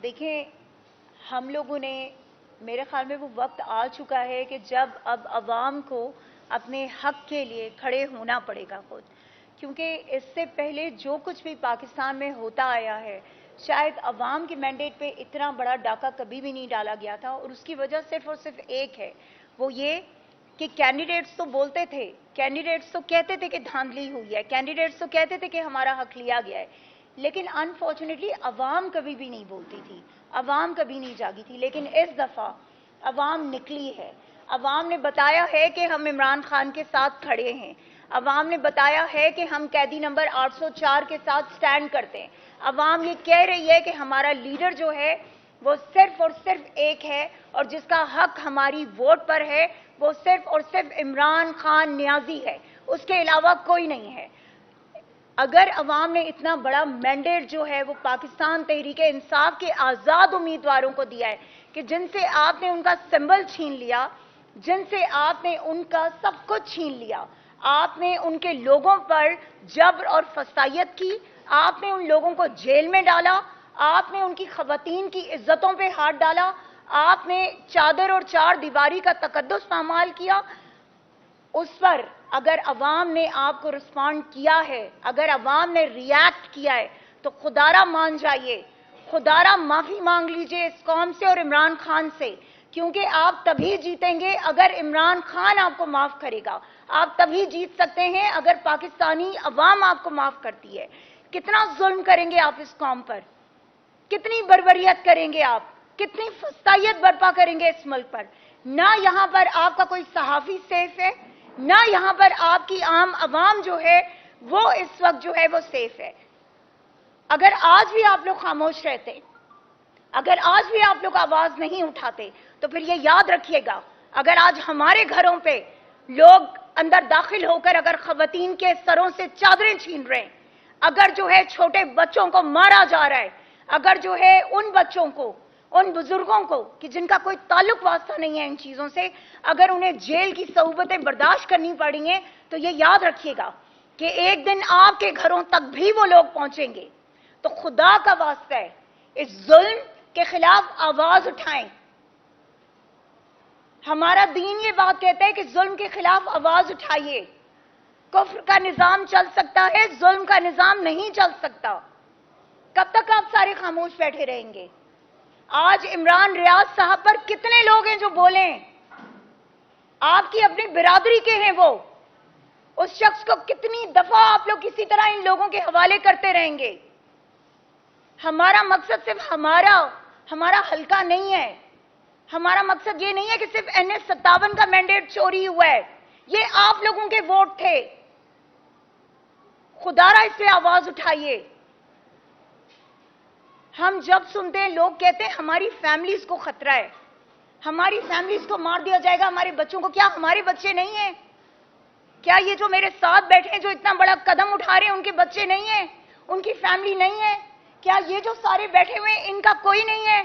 دیکھیں ہم لوگوں نے میرے خیال میں وہ وقت آ چکا ہے کہ جب اب عوام کو اپنے حق کے لیے کھڑے ہونا پڑے گا خود، کیونکہ اس سے پہلے جو کچھ بھی پاکستان میں ہوتا آیا ہے شاید عوام کے مینڈیٹ پہ اتنا بڑا ڈاکہ کبھی بھی نہیں ڈالا گیا تھا، اور اس کی وجہ صرف اور صرف ایک ہے، وہ یہ کہ کینڈیڈیٹس تو بولتے تھے، کینڈیڈیٹس تو کہتے تھے کہ دھاندلی ہوئی ہے، کینڈیڈیٹس تو کہتے تھے کہ ہمارا حق لیا گیا ہے، لیکن انفارچونیٹلی عوام کبھی بھی نہیں بولتی تھی، عوام کبھی نہیں جاگی تھی، لیکن اس دفعہ عوام نکلی ہے، عوام نے بتایا ہے کہ ہم عمران خان کے ساتھ کھڑے ہیں، عوام نے بتایا ہے کہ ہم قیدی نمبر 804 کے ساتھ سٹینڈ کرتے ہیں، عوام یہ کہہ رہی ہے کہ ہمارا لیڈر جو ہے وہ صرف اور صرف ایک ہے اور جس کا حق ہماری ووٹ پر ہے وہ صرف اور صرف عمران خان نیازی ہے، اس کے علاوہ کوئی نہیں ہے۔ اگر عوام نے اتنا بڑا مینڈیٹ جو ہے وہ پاکستان تحریک انصاف کے آزاد امیدواروں کو دیا ہے کہ جن سے آپ نے ان کا سمبل چھین لیا، جن سے آپ نے ان کا سب کچھ چھین لیا، آپ نے ان کے لوگوں پر جبر اور فسادیت کی، آپ نے ان لوگوں کو جیل میں ڈالا، آپ نے ان کی خواتین کی عزتوں پہ ہاتھ ڈالا، آپ نے چادر اور چار دیواری کا تقدس پامال کیا، اس پر اگر عوام نے آپ کو رسپانڈ کیا ہے، اگر عوام نے ریاکٹ کیا ہے تو خدارہ مان جائیے، خدارہ معافی مانگ لیجئے اس قوم سے اور عمران خان سے، کیونکہ آپ تبھی جیتیں گے اگر عمران خان آپ کو معاف کرے گا، آپ تبھی جیت سکتے ہیں اگر پاکستانی عوام آپ کو معاف کرتی ہے۔ کتنا ظلم کریں گے آپ اس قوم پر، کتنی بربریت کریں گے آپ، کتنی فسادیت برپا کریں گے اس ملک پر؟ نہ یہاں پر آپ کا کوئی صحافی سیف ہے، نہ یہاں پر آپ کی عام عوام جو ہے وہ اس وقت جو ہے وہ سیف ہے۔ اگر آج بھی آپ لوگ خاموش رہتے، اگر آج بھی آپ لوگ آواز نہیں اٹھاتے تو پھر یہ یاد رکھیے گا، اگر آج ہمارے گھروں پہ لوگ اندر داخل ہو کر اگر خواتین کے سروں سے چادریں چھین رہے ہیں، اگر جو ہے چھوٹے بچوں کو مارا جا رہا ہے، اگر جو ہے ان بچوں کو، ان بزرگوں کو کہ جن کا کوئی تعلق واسطہ نہیں ہے ان چیزوں سے، اگر انہیں جیل کی صعوبتیں برداشت کرنی پڑی ہیں تو یہ یاد رکھیے گا کہ ایک دن آپ کے گھروں تک بھی وہ لوگ پہنچیں گے۔ تو خدا کا واسطہ ہے اس ظلم کے خلاف آواز اٹھائیں۔ ہمارا دین یہ بات کہتا ہے کہ ظلم کے خلاف آواز اٹھائیے۔ کفر کا نظام چل سکتا ہے، ظلم کا نظام نہیں چل سکتا۔ کب تک آپ سارے خاموش بیٹھے رہیں گے؟ آج عمران ریاض صاحب پر کتنے لوگ ہیں جو بولیں؟ آپ کی اپنی برادری کے ہیں وہ، اس شخص کو کتنی دفعہ آپ لوگ کسی طرح ان لوگوں کے حوالے کرتے رہیں گے؟ ہمارا مقصد صرف ہمارا حلقہ نہیں ہے، ہمارا مقصد یہ نہیں ہے کہ صرف NS-57 کا مینڈیٹ چوری ہوا ہے، یہ آپ لوگوں کے ووٹ تھے۔ خدارہ اس پہ آواز اٹھائیے۔ ہم جب سنتے ہیں لوگ کہتے ہیں ہماری فیملیز کو خطرہ ہے، ہماری فیملیز کو مار دیا جائے گا، ہمارے بچوں کو، کیا ہمارے بچے نہیں ہیں؟ کیا یہ جو میرے ساتھ بیٹھے ہیں جو اتنا بڑا قدم اٹھا رہے ہیں ان کے بچے نہیں ہیں؟ ان کی فیملی نہیں ہے؟ کیا یہ جو سارے بیٹھے ہوئے ہیں ان کا کوئی نہیں ہے؟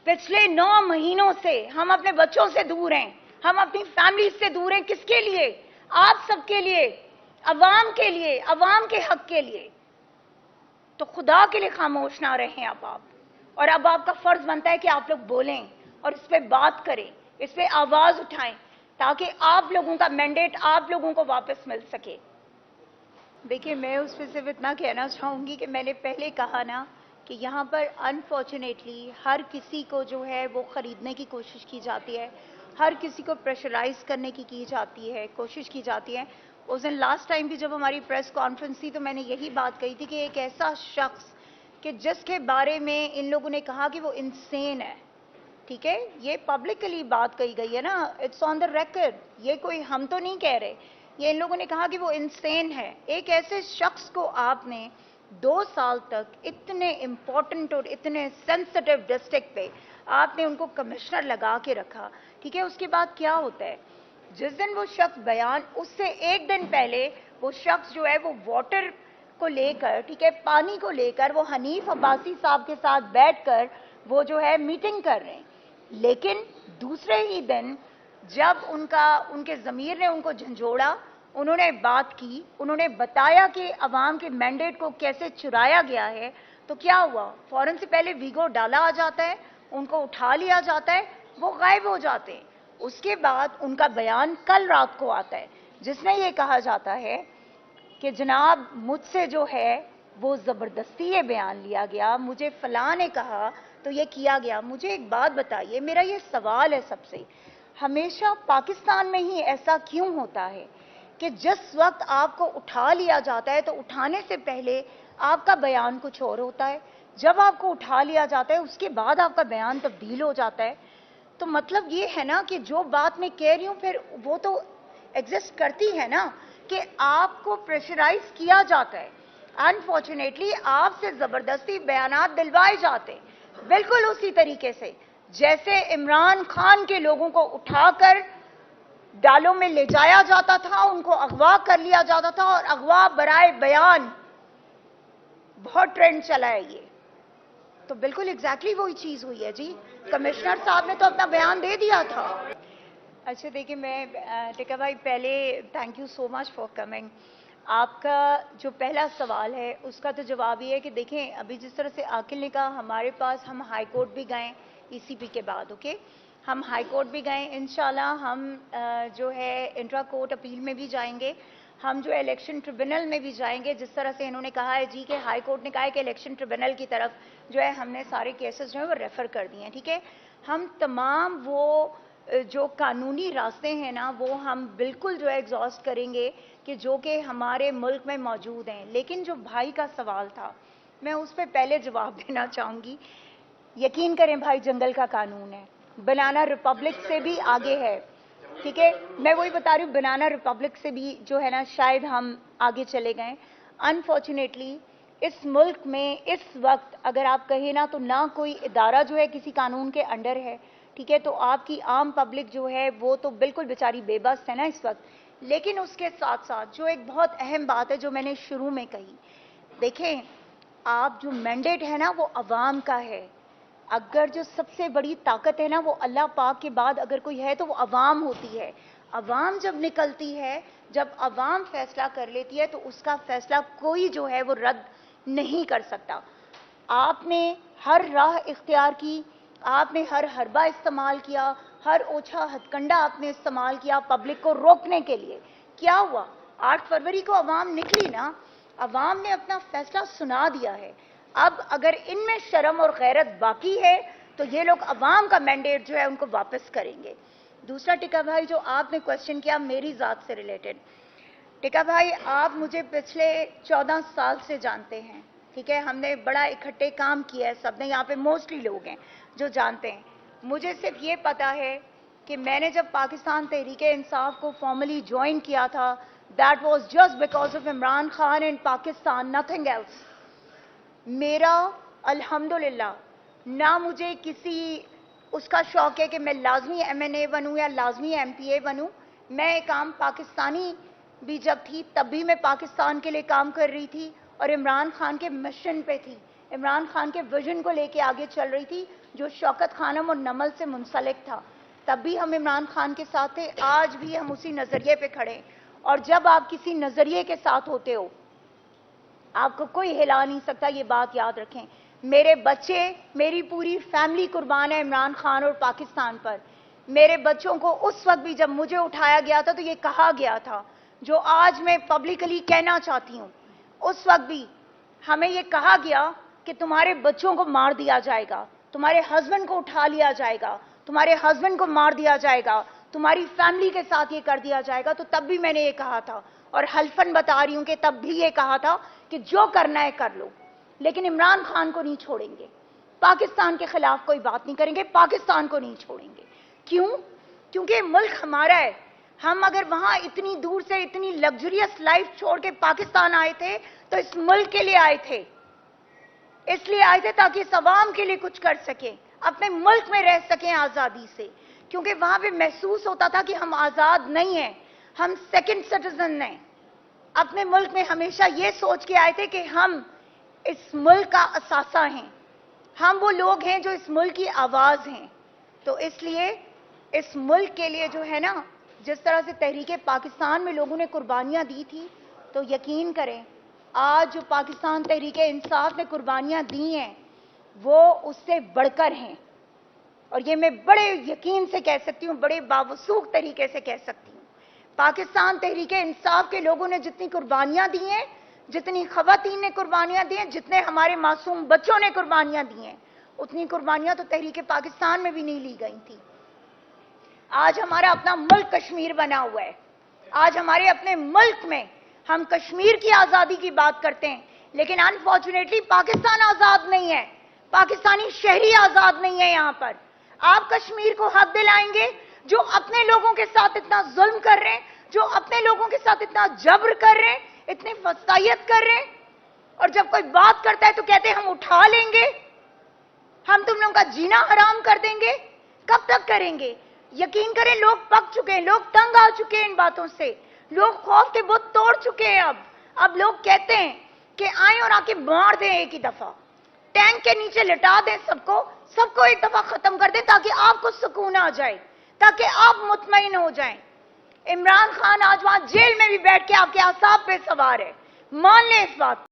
پچھلے 9 مہینوں سے ہم اپنے بچوں سے دور ہیں، ہم اپنی فیملی سے دور ہیں، کس کے لیے؟ آپ سب کے لیے، عوام کے لیے، عوام کے حق کے لیے۔ تو خدا کے لیے خاموش نہ رہیں اب آپ، اور اب آپ کا فرض بنتا ہے کہ آپ لوگ بولیں اور اس پہ بات کریں، اس پہ آواز اٹھائیں تاکہ آپ لوگوں کا مینڈیٹ آپ لوگوں کو واپس مل سکے۔ دیکھیے میں اس پہ صرف اتنا کہنا چاہوں گی کہ میں نے پہلے کہا نا کہ یہاں پر انفارچونیٹلی ہر کسی کو جو ہے وہ خریدنے کی کوشش کی جاتی ہے، ہر کسی کو پریشرائز کرنے کی جاتی ہے، کوشش کی جاتی ہے۔ اس دن لاسٹ ٹائم بھی جب ہماری پریس کانفرنس تھی تو میں نے یہی بات کہی تھی کہ ایک ایسا شخص کہ جس کے بارے میں ان لوگوں نے کہا کہ وہ انسین ہے، ٹھیک ہے، یہ پبلکلی بات کہی گئی ہے نا، اٹس آن دا ریکارڈ، یہ کوئی ہم تو نہیں کہہ رہے، یہ ان لوگوں نے کہا کہ وہ انسین ہے۔ ایک ایسے شخص کو آپ نے 2 سال تک اتنے امپورٹنٹ اور اتنے سینسٹیو ڈسٹرکٹ پہ آپ نے ان کو کمشنر لگا کے رکھا، ٹھیک ہے، اس کے بعد کیا ہوتا ہے؟ جس دن وہ شخص بیان، اس سے ایک دن پہلے وہ شخص جو ہے وہ واٹر کو لے کر، ٹھیک ہے، پانی کو لے کر وہ حنیف عباسی صاحب کے ساتھ بیٹھ کر وہ جو ہے میٹنگ کر رہے ہیں، لیکن دوسرے ہی دن جب ان کے ضمیر نے ان کو جھنجھوڑا، انہوں نے بات کی، انہوں نے بتایا کہ عوام کے مینڈیٹ کو کیسے چرایا گیا ہے، تو کیا ہوا؟ فوراً سے پہلے ویگو ڈالا آ جاتا ہے، ان کو اٹھا لیا جاتا ہے، وہ غائب ہو جاتے ہیں۔ اس کے بعد ان کا بیان کل رات کو آتا ہے جس میں یہ کہا جاتا ہے کہ جناب مجھ سے جو ہے وہ زبردستی یہ بیان لیا گیا، مجھے فلاں نے کہا تو یہ کیا گیا۔ مجھے ایک بات بتائیے، میرا یہ سوال ہے سب سے، ہمیشہ پاکستان میں ہی ایسا کیوں ہوتا ہے کہ جس وقت آپ کو اٹھا لیا جاتا ہے تو اٹھانے سے پہلے آپ کا بیان کچھ اور ہوتا ہے، جب آپ کو اٹھا لیا جاتا ہے اس کے بعد آپ کا بیان تبدیل ہو جاتا ہے؟ تو مطلب یہ ہے نا کہ جو بات میں کہہ رہی ہوں پھر وہ تو ایگزسٹ کرتی ہے نا کہ آپ کو پریشرائز کیا جاتا ہے۔ انفارچونیٹلی آپ سے زبردستی بیانات دلوائے جاتے ہیں، بالکل اسی طریقے سے جیسے عمران خان کے لوگوں کو اٹھا کر ڈالوں میں لے جایا جاتا تھا، ان کو اغوا کر لیا جاتا تھا، اور اغوا برائے بیان بہت ٹرینڈ چلا ہے یہ تو بالکل ایگزیکٹلی وہی چیز ہوئی ہے جی۔ کمشنر صاحب نے تو اپنا بیان دے دیا تھا۔ اچھا دیکھیں، میں ٹکا بھائی پہلے thank you so much for coming. آپ کا جو پہلا سوال ہے اس کا تو جواب یہ ہے کہ دیکھیں ابھی جس طرح سے عاقل نے کہا، ہمارے پاس ہم ہائی کورٹ بھی گئے ای سی پی کے بعد، اوکے ہم ہائی کورٹ بھی گئے، انشاءاللہ ہم جو ہے انٹرا کورٹ اپیل میں بھی جائیں گے، ہم جو الیکشن ٹریبونل میں بھی جائیں گے، جس طرح سے انہوں نے کہا ہے جی کہ ہائی کورٹ نے کہا ہے کہ الیکشن ٹریبونل کی طرف جو ہے ہم نے سارے کیسز جو ہیں وہ ریفر کر دیے ہیں، ٹھیک ہے۔ ہم تمام وہ جو قانونی راستے ہیں نا وہ ہم بالکل جو ہے ایگزاسٹ کریں گے کہ جو کہ ہمارے ملک میں موجود ہیں۔ لیکن جو بھائی کا سوال تھا میں اس پہ پہلے جواب دینا چاہوں گی۔ یقین کریں بھائی، جنگل کا قانون ہے، بنانا ریپبلک سے بھی آگے ہے، ٹھیک ہے، میں وہی بتا رہی ہوں، بنانا ریپبلک سے بھی جو ہے نا شاید ہم آگے چلے گئے۔ انفارچونیٹلی اس ملک میں اس وقت اگر آپ کہیں نا تو نہ کوئی ادارہ جو ہے کسی قانون کے انڈر ہے، ٹھیک ہے، تو آپ کی عام پبلک جو ہے وہ تو بالکل بیچاری بے بس ہے نا اس وقت۔ لیکن اس کے ساتھ ساتھ جو ایک بہت اہم بات ہے جو میں نے شروع میں کہی، دیکھیں آپ جو مینڈیٹ ہے نا وہ عوام کا ہے، اگر جو سب سے بڑی طاقت ہے نا وہ اللہ پاک کے بعد اگر کوئی ہے تو وہ عوام ہوتی ہے۔ عوام جب نکلتی ہے، جب عوام فیصلہ کر لیتی ہے تو اس کا فیصلہ کوئی جو ہے وہ رد نہیں کر سکتا۔ آپ نے ہر راہ اختیار کی، آپ نے ہر حربہ استعمال کیا، ہر اوچھا ہتھ کنڈا آپ نے استعمال کیا پبلک کو روکنے کے لیے۔ کیا ہوا؟ 8 فروری کو عوام نکلی نا، عوام نے اپنا فیصلہ سنا دیا ہے۔ اب اگر ان میں شرم اور غیرت باقی ہے تو یہ لوگ عوام کا مینڈیٹ جو ہے ان کو واپس کریں گے۔ دوسرا ٹکا بھائی جو آپ نے کوشچن کیا میری ذات سے ریلیٹڈ، ٹکا بھائی آپ مجھے پچھلے 14 سال سے جانتے ہیں، ٹھیک ہے، ہم نے بڑا اکٹھے کام کیا ہے، سب نے یہاں پہ موسٹلی لوگ ہیں جو جانتے ہیں۔ مجھے صرف یہ پتا ہے کہ میں نے جب پاکستان تحریک انصاف کو فارملی جوائن کیا تھا، that was just because of Imran Khan and Pakistan, nothing else. میرا الحمدللہ نہ مجھے کسی اس کا شوق ہے کہ میں لازمی ایم این اے بنوں یا لازمی ایم پی اے بنوں۔ میں ایک عام پاکستانی بھی جب تھی تب بھی میں پاکستان کے لیے کام کر رہی تھی اور عمران خان کے مشن پہ تھی، عمران خان کے ویژن کو لے کے آگے چل رہی تھی جو شوکت خانم اور نمل سے منسلک تھا۔ تب بھی ہم عمران خان کے ساتھ تھے، آج بھی ہم اسی نظریے پہ کھڑے ہیں۔ اور جب آپ کسی نظریے کے ساتھ ہوتے ہو آپ کو کوئی ہلا نہیں سکتا، یہ بات یاد رکھیں۔ میرے بچے، میری پوری فیملی قربان ہے عمران خان اور پاکستان پر۔ میرے بچوں کو اس وقت بھی جب مجھے اٹھایا گیا تھا تو یہ کہا گیا تھا جو آج میں پبلکلی کہنا چاہتی ہوں، اس وقت بھی ہمیں یہ کہا گیا کہ تمہارے بچوں کو مار دیا جائے گا، تمہارے ہسبینڈ کو اٹھا لیا جائے گا، تمہارے ہسبینڈ کو مار دیا جائے گا، تمہاری فیملی کے ساتھ یہ کر دیا جائے گا۔ تو تب بھی میں نے یہ کہا تھا اور حلفاً بتا رہی ہوں کہ تب بھی یہ کہا تھا کہ جو کرنا ہے کر لو، لیکن عمران خان کو نہیں چھوڑیں گے، پاکستان کے خلاف کوئی بات نہیں کریں گے، پاکستان کو نہیں چھوڑیں گے۔ کیوں؟ کیونکہ ملک ہمارا ہے۔ ہم اگر وہاں اتنی دور سے اتنی لگزریس لائف چھوڑ کے پاکستان آئے تھے تو اس ملک کے لیے آئے تھے، اس لیے آئے تھے تاکہ اس عوام کے لیے کچھ کر سکیں، اپنے ملک میں رہ سکیں آزادی سے، کیونکہ وہاں پہ محسوس ہوتا تھا کہ ہم آزاد نہیں ہیں، ہم سیکنڈ سٹیزن ہیں۔ اپنے ملک میں ہمیشہ یہ سوچ کے آئے تھے کہ ہم اس ملک کا اثاثہ ہیں، ہم وہ لوگ ہیں جو اس ملک کی آواز ہیں۔ تو اس لیے اس ملک کے لیے جو ہے نا جس طرح سے تحریک پاکستان میں لوگوں نے قربانیاں دی تھی، تو یقین کریں آج جو پاکستان تحریک انصاف نے قربانیاں دی ہیں وہ اس سے بڑھ کر ہیں، اور یہ میں بڑے یقین سے کہہ سکتی ہوں، بڑے باوثوق طریقے سے کہہ سکتی ہوں۔ پاکستان تحریک انصاف کے لوگوں نے جتنی قربانیاں دی ہیں، جتنی خواتین نے قربانیاں دی ہیں، جتنے ہمارے معصوم بچوں نے قربانیاں دی ہیں، اتنی قربانیاں تو تحریک پاکستان میں بھی نہیں لی گئی تھی۔ آج ہمارا اپنا ملک کشمیر بنا ہوا ہے، آج ہمارے اپنے ملک میں ہم کشمیر کی آزادی کی بات کرتے ہیں، لیکن انفارچونیٹلی پاکستان آزاد نہیں ہے، پاکستانی شہری آزاد نہیں ہے۔ یہاں پر آپ کشمیر کو حق دلائیں گے جو اپنے لوگوں کے ساتھ اتنا ظلم کر رہے ہیں، جو اپنے لوگوں کے ساتھ اتنا جبر کر رہے ہیں، اتنی فسادیت کر رہے ہیں، اور جب کوئی بات کرتا ہے تو کہتے ہیں ہم اٹھا لیں گے، ہم تم لوگوں کا جینا حرام کر دیں گے۔ کب تک کریں گے؟ یقین کریں لوگ پک چکے ہیں، لوگ تنگ آ چکے ہیں ان باتوں سے، لوگ خوف کے بت توڑ چکے ہیں۔ اب لوگ کہتے ہیں کہ آئیں اور آ کے مار دیں ایک ہی دفعہ، ٹینک کے نیچے لٹا دیں سب کو ایک دفعہ ختم کر دیں تاکہ آپ کو سکون آ جائے، تاکہ آپ مطمئن ہو جائیں۔ عمران خان آج وہاں جیل میں بھی بیٹھ کے آپ کے اعصاب پہ سوار ہے، مان لیں اس بات۔